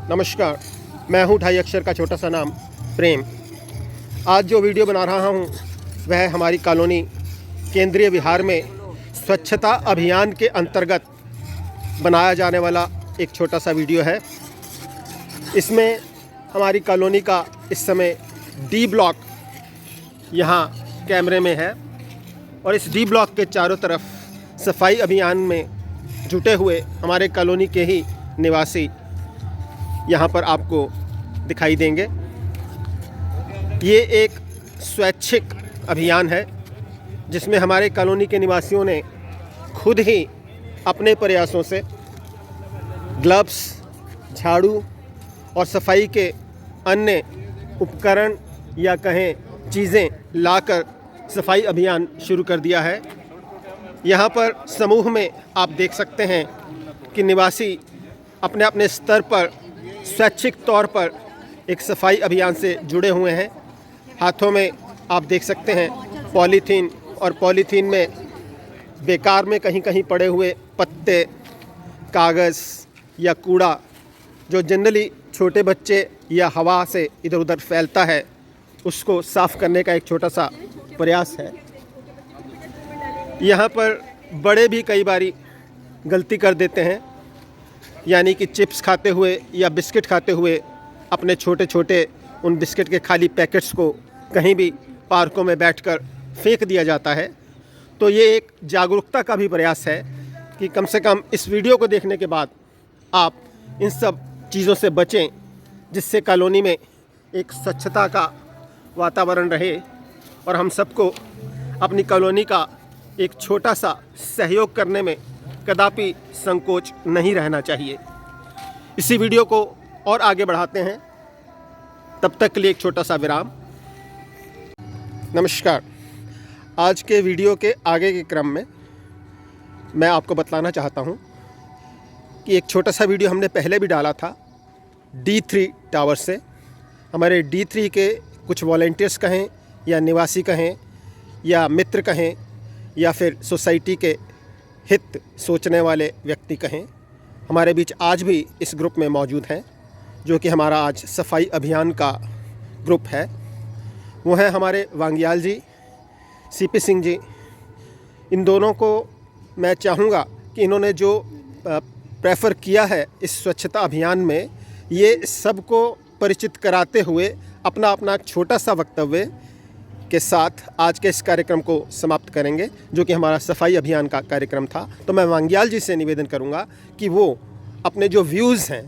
नमस्कार, मैं हूँ ढाई अक्षर का छोटा सा नाम प्रेम। आज जो वीडियो बना रहा हूँ वह हमारी कॉलोनी केंद्रीय विहार में स्वच्छता अभियान के अंतर्गत बनाया जाने वाला एक छोटा सा वीडियो है। इसमें हमारी कॉलोनी का इस समय डी ब्लॉक यहाँ कैमरे में है और इस डी ब्लॉक के चारों तरफ सफाई अभियान में जुटे हुए हमारे कॉलोनी के ही निवासी यहाँ पर आपको दिखाई देंगे। ये एक स्वैच्छिक अभियान है जिसमें हमारे कॉलोनी के निवासियों ने खुद ही अपने प्रयासों से ग्लव्स, झाड़ू और सफाई के अन्य उपकरण या कहें चीज़ें लाकर सफाई अभियान शुरू कर दिया है। यहाँ पर समूह में आप देख सकते हैं कि निवासी अपने अपने स्तर पर स्वैच्छिक तौर पर एक सफाई अभियान से जुड़े हुए हैं। हाथों में आप देख सकते हैं पॉलीथीन और पॉलीथीन में बेकार में कहीं कहीं पड़े हुए पत्ते, कागज़ या कूड़ा जो जनरली छोटे बच्चे या हवा से इधर उधर फैलता है उसको साफ़ करने का एक छोटा सा प्रयास है। यहाँ पर बड़े भी कई बारी गलती कर देते हैं, यानी कि चिप्स खाते हुए या बिस्किट खाते हुए अपने छोटे छोटे उन बिस्किट के खाली पैकेट्स को कहीं भी पार्कों में बैठकर फेंक दिया जाता है। तो ये एक जागरूकता का भी प्रयास है कि कम से कम इस वीडियो को देखने के बाद आप इन सब चीज़ों से बचें, जिससे कॉलोनी में एक स्वच्छता का वातावरण रहे और हम सबको अपनी कॉलोनी का एक छोटा सा सहयोग करने में कदापि संकोच नहीं रहना चाहिए। इसी वीडियो को और आगे बढ़ाते हैं, तब तक के लिए एक छोटा सा विराम। नमस्कार, आज के वीडियो के आगे के क्रम में मैं आपको बतलाना चाहता हूं कि एक छोटा सा वीडियो हमने पहले भी डाला था D3 टावर से। हमारे D3 के कुछ वॉलंटियर्स कहें या निवासी कहें या मित्र कहें या फिर सोसाइटी के हित सोचने वाले व्यक्ति कहें, हमारे बीच आज भी इस ग्रुप में मौजूद हैं, जो कि हमारा आज सफाई अभियान का ग्रुप है। वो हैं हमारे वांग्याल जी, CP सिंह जी। इन दोनों को मैं चाहूँगा कि इन्होंने जो प्रेफर किया है इस स्वच्छता अभियान में, ये सबको परिचित कराते हुए अपना अपना छोटा सा वक्तव्य के साथ आज के इस कार्यक्रम को समाप्त करेंगे, जो कि हमारा सफाई अभियान का कार्यक्रम था। तो मैं वांग्याल जी से निवेदन करूंगा कि वो अपने जो व्यूज़ हैं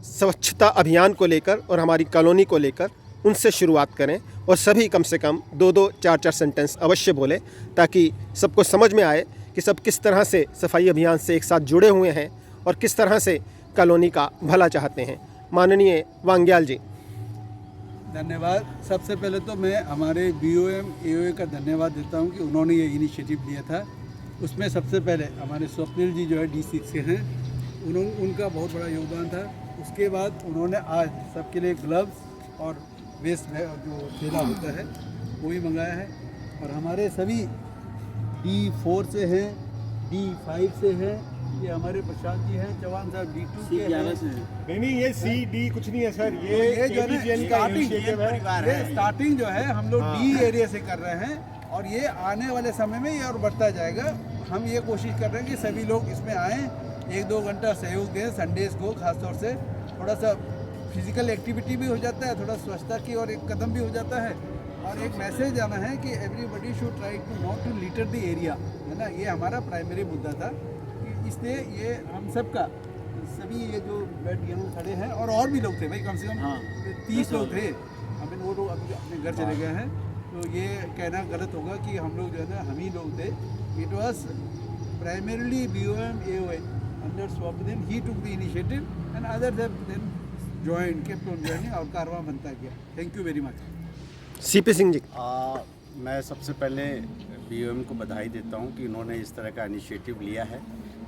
स्वच्छता अभियान को लेकर और हमारी कॉलोनी को लेकर, उनसे शुरुआत करें और सभी कम से कम 2-2, 4-4 सेंटेंस अवश्य बोलें, ताकि सबको समझ में आए कि सब किस तरह से सफाई अभियान से एक साथ जुड़े हुए हैं और किस तरह से कॉलोनी का भला चाहते हैं। माननीय वांग्याल जी। धन्यवाद। सबसे पहले तो मैं हमारे BOM AOA का धन्यवाद देता हूं कि उन्होंने ये इनिशिएटिव लिया था। उसमें सबसे पहले हमारे स्वप्निल जी जो है D6 के हैं, उनका बहुत बड़ा योगदान था। उसके बाद उन्होंने आज सबके लिए ग्लव्स और वेस्ट जो थैला होता है वो भी मंगाया है। और हमारे सभी D4 से हैं, D5 से हैं, ये हमारे प्रशांत जी हैं, चौहान साहब D2 के हैं। नहीं, ये CD कुछ नहीं है सर, ये जो है स्टार्टिंग जो है हम लोग D एरिया से कर रहे हैं और ये आने वाले समय में ये और बढ़ता जाएगा। हम ये कोशिश कर रहे हैं कि सभी लोग इसमें आएँ, 1-2 घंटा सहयोग दें। संडेज़ को खासतौर से थोड़ा सा फिजिकल एक्टिविटी भी हो जाता है, थोड़ा स्वच्छता की और एक कदम भी हो जाता है। और एक मैसेज आना है कि everybody should try to not to litter the area, है ना। ये हमारा प्राइमरी मुद्दा था। इसलिए ये हम सब का सभी ये जो बैठ यहाँ खड़े हैं और भी लोग थे भाई, कम से कम 30 लोग थे। हमें वो लोग अभी अपने घर चले गए हैं, तो ये कहना गलत होगा कि हम लोग जो है ना हम ही लोग थे। It was primarily BOM AOA under Swapnil, he took the initiative and others have then joined, kept on joining और कारवां बनता गया। Thank you very much. CP Singh ji. मैं सबसे पहले BOM को बधाई देता हूं कि इन्होंने इस तरह का इनिशिएटिव लिया है।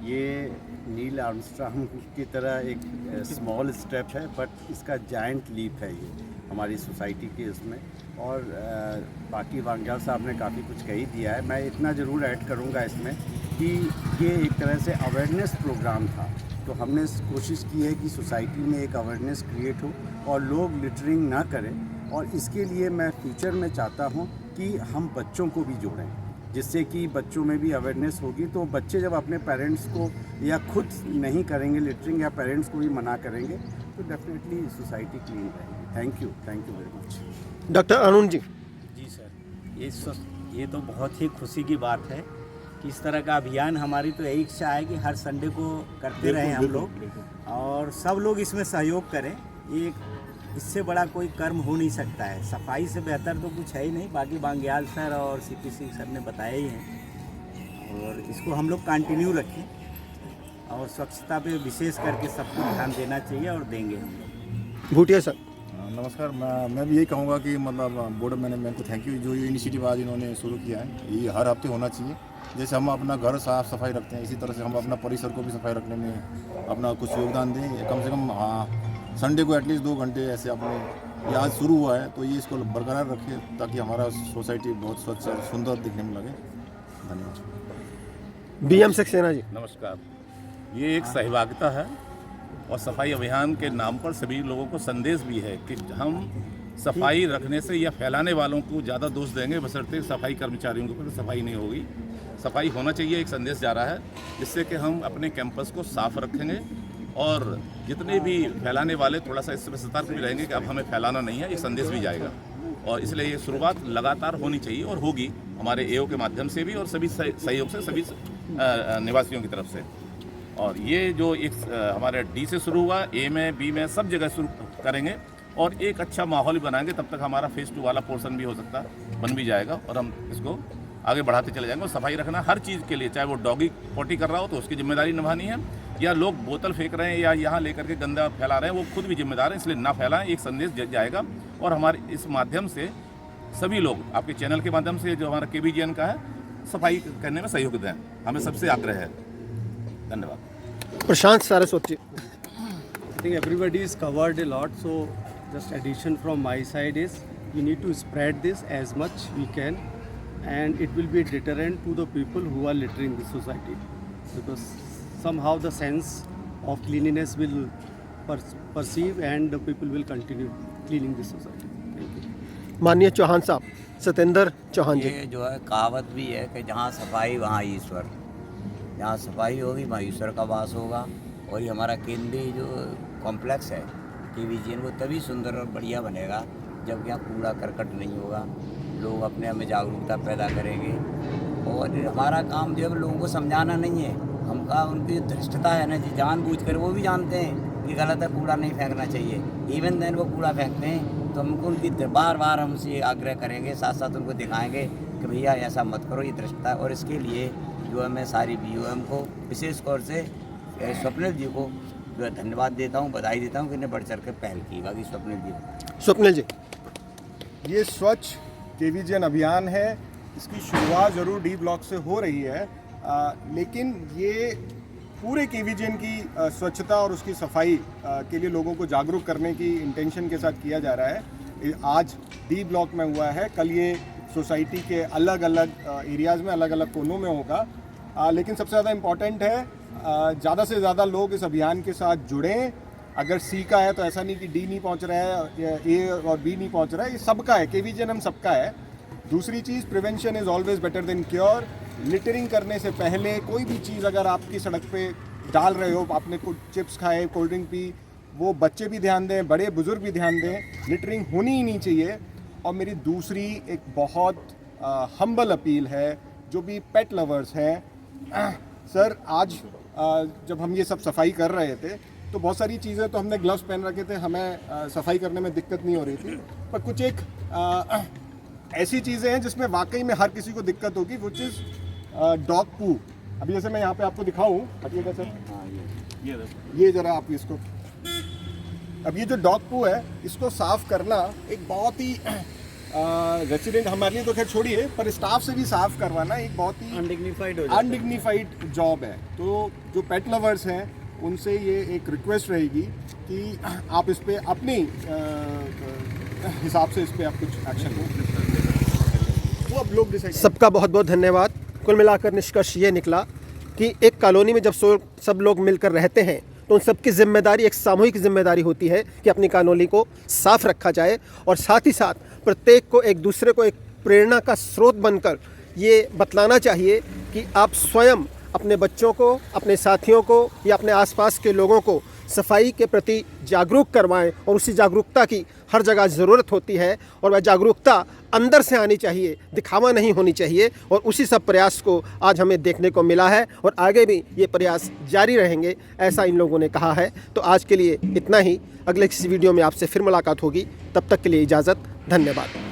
ये नील आर्मस्ट्रांग की तरह एक स्मॉल स्टेप है, बट इसका जायंट लीप है ये हमारी सोसाइटी के उसमें। और बाकी वांग्याल साहब ने काफ़ी कुछ कही दिया है। मैं इतना ज़रूर ऐड करूँगा इसमें कि ये एक तरह से अवेयरनेस प्रोग्राम था तो हमने कोशिश की है कि सोसाइटी में एक अवेयरनेस क्रिएट हो और लोग लिटरिंग ना करें। और इसके लिए मैं फ्यूचर में चाहता हूँ कि हम बच्चों को भी जोड़ें, जिससे कि बच्चों में भी अवेयरनेस होगी। तो बच्चे जब अपने पेरेंट्स को या खुद नहीं करेंगे लिटरिंग या पेरेंट्स को भी मना करेंगे तो डेफिनेटली सोसाइटी क्लीन रहेगी। Thank you very much. Doctor Arun ji. जी सर, ये तो बहुत ही खुशी की बात है कि इस तरह का अभियान, हमारी तो यही इच्छा है कि हर संडे को करते रहें हम लोग और सब लोग इसमें सहयोग करें। ये इससे बड़ा कोई कर्म हो नहीं सकता है। सफाई से बेहतर तो कुछ है ही नहीं। बाकी बांग्याल सर और सीपीसी सर ने बताया ही है और इसको हम लोग कंटिन्यू रखें और स्वच्छता पे विशेष करके सबको ध्यान देना चाहिए और देंगे हम लोग। भूटिया सर। नमस्कार। मैं भी यही कहूँगा कि मतलब बोर्ड मैनेजमेंट को थैंक यू, जो ये इनिशिएटिव आज इन्होंने शुरू किया है ये हर हफ्ते होना चाहिए। जैसे हम अपना घर साफ सफाई रखते हैं, इसी तरह से हम अपना परिसर को भी सफाई रखने में अपना कुछ योगदान दें। कम से कम संडे को एटलीस्ट 2 घंटे ऐसे अपने, ये आज शुरू हुआ है तो ये इसको बरकरार रखें ताकि हमारा सोसाइटी बहुत स्वच्छ और सुंदर दिखने में लगे। धन्यवाद। बीएम सक्सेना जी। नमस्कार। ये एक सहभागिता है और सफाई अभियान के नाम पर सभी लोगों को संदेश भी है कि हम सफाई रखने से या फैलाने वालों को ज़्यादा दोष देंगे बशर्ते सफाई कर्मचारियों के ऊपर सफाई नहीं होगी। सफाई होना चाहिए, एक संदेश जा रहा है जिससे कि हम अपने कैंपस को साफ रखेंगे और जितने भी फैलाने वाले थोड़ा सा इससे सतर्क भी रहेंगे कि अब हमें फैलाना नहीं है, ये संदेश भी जाएगा। और इसलिए ये शुरुआत लगातार होनी चाहिए और होगी हमारे एओ के माध्यम से भी और सभी सहयोग से सभी निवासियों की तरफ से। और ये जो एक हमारे डी से शुरू हुआ, ए में बी में सब जगह शुरू करेंगे और एक अच्छा माहौल भी बनाएंगे। तब तक हमारा फेज़ 2 वाला पोर्शन भी हो सकता है, बन भी जाएगा और हम इसको आगे बढ़ाते चले जाएंगे। और सफाई रखना हर चीज़ के लिए, चाहे वो डॉगी पोटी कर रहा हो तो उसकी जिम्मेदारी निभानी है, या लोग बोतल फेंक रहे हैं या यहाँ लेकर के गंदा फैला रहे हैं, वो खुद भी जिम्मेदार हैं। इसलिए ना फैलाएं, एक संदेश जाएगा। और हमारे इस माध्यम से सभी लोग आपके चैनल के माध्यम से जो हमारा KVGN का है, सफाई करने में सहयोग दें, हमें सबसे आग्रह है। धन्यवाद। प्रशांत सारस्वत जी। I think everybody is covered a lot, so just addition from my side is we need to spread this as much we can, and it will be a deterrent to the people who are littering the society, because somehow the sense of cleanliness will perceive and the people will continue cleaning the society. Thank you. माननीय चौहान साहब, सतेंद्र चौहान जी। ये जो है कहावत भी है कि जहाँ सफाई वहाँ ईश्वर, जहाँ सफाई होगी वहाँ ईश्वर का वास होगा। और ये हमारा केंद्रीय जो कॉम्प्लेक्स है KVGN, वो तभी सुंदर और बढ़िया बनेगा जब यहाँ कूड़ा करकट नहीं होगा, लोग अपने आप में जागरूकता पैदा करेंगे। और हमारा काम जो है लोगों को समझाना नहीं है, हमका उनकी धृष्टता है ना जी, जानबूझकर वो भी जानते हैं कि गलत है, कूड़ा नहीं फेंकना चाहिए, इवन देन वो कूड़ा फेंकते हैं। तो हमको उनकी बार बार हमसे आग्रह करेंगे, साथ साथ उनको दिखाएंगे कि भैया ऐसा मत करो, ये धृष्टता। और इसके लिए जो है मैं सारी BOM को, विशेष तौर से स्वप्निल जी को जो है धन्यवाद देता हूँ, बधाई देता हूँ कि इन्हें बढ़ चढ़ के पहल की। बाकी स्वप्निल जी। स्वप्निल जी। ये स्वच्छ KVGN अभियान है, इसकी शुरुआत ज़रूर D ब्लॉक से हो रही है, लेकिन ये पूरे KVGN की स्वच्छता और उसकी सफाई के लिए लोगों को जागरूक करने की इंटेंशन के साथ किया जा रहा है। आज D ब्लॉक में हुआ है, कल ये सोसाइटी के अलग अलग एरियाज़ में, अलग अलग कोनों में होगा। लेकिन सबसे ज़्यादा इम्पॉर्टेंट है ज़्यादा से ज़्यादा लोग इस अभियान के साथ जुड़ें। अगर C का है तो ऐसा नहीं कि D नहीं पहुंच रहा है, A और B नहीं पहुंच रहा है, ये सबका है। KVGN हम सबका है। दूसरी चीज़, prevention is always better than cure. Littering करने से पहले कोई भी चीज़ अगर आपकी सड़क पे डाल रहे हो, आपने कुछ चिप्स खाए, कोल्ड ड्रिंक पी, वो बच्चे भी ध्यान दें, बड़े बुजुर्ग भी ध्यान दें, लिटरिंग होनी ही नहीं चाहिए। और मेरी दूसरी एक बहुत हम्बल अपील है, जो भी पेट लवर्स हैं, सर आज जब हम ये सब सफाई कर रहे थे तो बहुत सारी चीज़ें तो हमने ग्लव्स पहन रखे थे, हमें सफाई करने में दिक्कत नहीं हो रही थी, पर कुछ एक ऐसी चीज़ें हैं जिसमें वाकई में हर किसी को दिक्कत होगी, विच इज़ डॉग पू। अभी जैसे मैं यहाँ पे आपको दिखाऊँ, हटिएगा सर, ये ज़रा आप इसको, अब ये जो डॉग पू है इसको साफ़ करना एक बहुत ही रेसिडेंट, हमारे लिए तो खैर छोड़िए, पर स्टाफ से भी साफ़ करवाना एक बहुत ही अनडिग्निफाइड जॉब है। तो जो पेट लवर्स हैं उनसे ये एक रिक्वेस्ट रहेगी कि आप इस पर अपने हिसाब से इस पर आप कुछ एक्शन लो, वो अब लोग डिसाइड। सबका बहुत बहुत धन्यवाद। कुल मिलाकर निष्कर्ष ये निकला कि एक कॉलोनी में जब सब लोग मिलकर रहते हैं तो उन सबकी जिम्मेदारी, एक सामूहिक जिम्मेदारी होती है कि अपनी कॉलोनी को साफ़ रखा जाए और साथ ही साथ प्रत्येक को एक दूसरे को एक प्रेरणा का स्रोत बनकर ये बतलाना चाहिए कि आप स्वयं अपने बच्चों को, अपने साथियों को या अपने आसपास के लोगों को सफाई के प्रति जागरूक करवाएं और उसी जागरूकता की हर जगह ज़रूरत होती है और वह जागरूकता अंदर से आनी चाहिए, दिखावा नहीं होनी चाहिए। और उसी सब प्रयास को आज हमें देखने को मिला है और आगे भी ये प्रयास जारी रहेंगे, ऐसा इन लोगों ने कहा है। तो आज के लिए इतना ही, अगले किसी वीडियो में आपसे फिर मुलाकात होगी, तब तक के लिए इजाज़त, धन्यवाद।